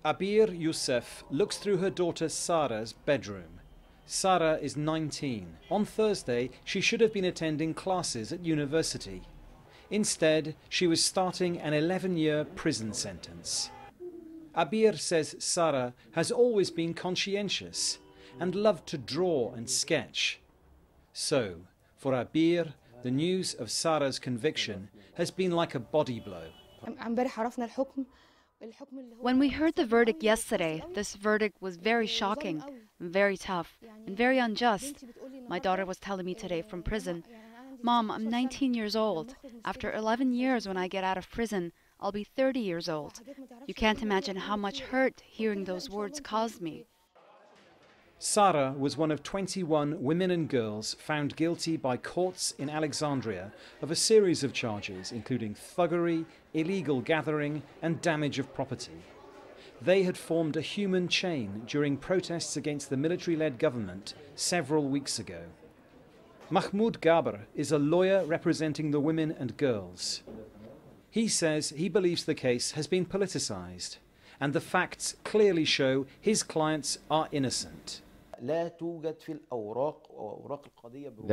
Abir Youssef looks through her daughter Sarah's bedroom. Sarah is 19. On Thursday, she should have been attending classes at university. Instead, she was starting an 11-year prison sentence. Abir says Sarah has always been conscientious and loved to draw and sketch. So, for Abir, the news of Sarah's conviction has been like a body blow. When we heard the verdict yesterday, this verdict was very shocking, very tough, and very unjust. My daughter was telling me today from prison, "Mom, I'm 19 years old. After 11 years when I get out of prison, I'll be 30 years old. You can't imagine how much hurt hearing those words caused me." Sarah was one of 21 women and girls found guilty by courts in Alexandria of a series of charges, including thuggery, illegal gathering, and damage of property. They had formed a human chain during protests against the military-led government several weeks ago. Mahmoud Gaber is a lawyer representing the women and girls. He says he believes the case has been politicized, and the facts clearly show his clients are innocent. There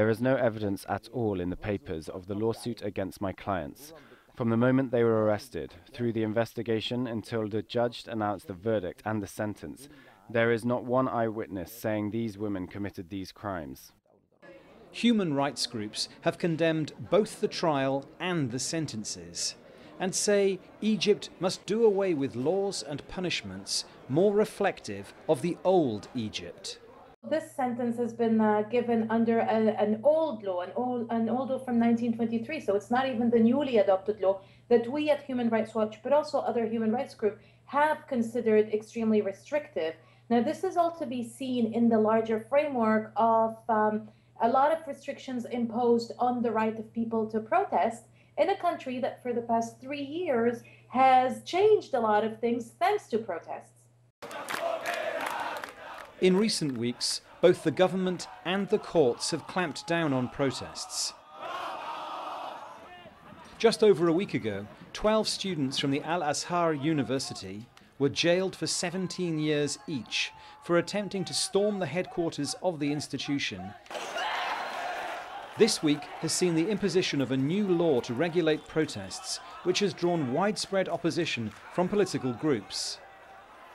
is no evidence at all in the papers of the lawsuit against my clients. From the moment they were arrested, through the investigation until the judge announced the verdict and the sentence, there is not one eyewitness saying these women committed these crimes. Human rights groups have condemned both the trial and the sentences and say Egypt must do away with laws and punishments more reflective of the old Egypt. This sentence has been given under an old law, an old law from 1923, so it's not even the newly adopted law that we at Human Rights Watch, but also other human rights groups, have considered extremely restrictive. Now, this is all to be seen in the larger framework of a lot of restrictions imposed on the right of people to protest in a country that for the past 3 years has changed a lot of things thanks to protests. In recent weeks, both the government and the courts have clamped down on protests. Just over a week ago, 12 students from the Al-Azhar University were jailed for 17 years each for attempting to storm the headquarters of the institution. This week has seen the imposition of a new law to regulate protests, which has drawn widespread opposition from political groups.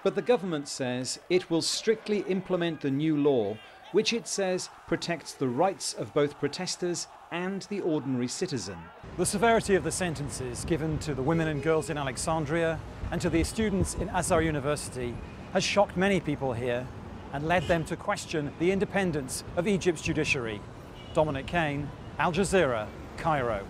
But the government says it will strictly implement the new law, which it says protects the rights of both protesters and the ordinary citizen. The severity of the sentences given to the women and girls in Alexandria and to the students in Azhar University has shocked many people here and led them to question the independence of Egypt's judiciary. Dominic, Kane, Al Jazeera, Cairo.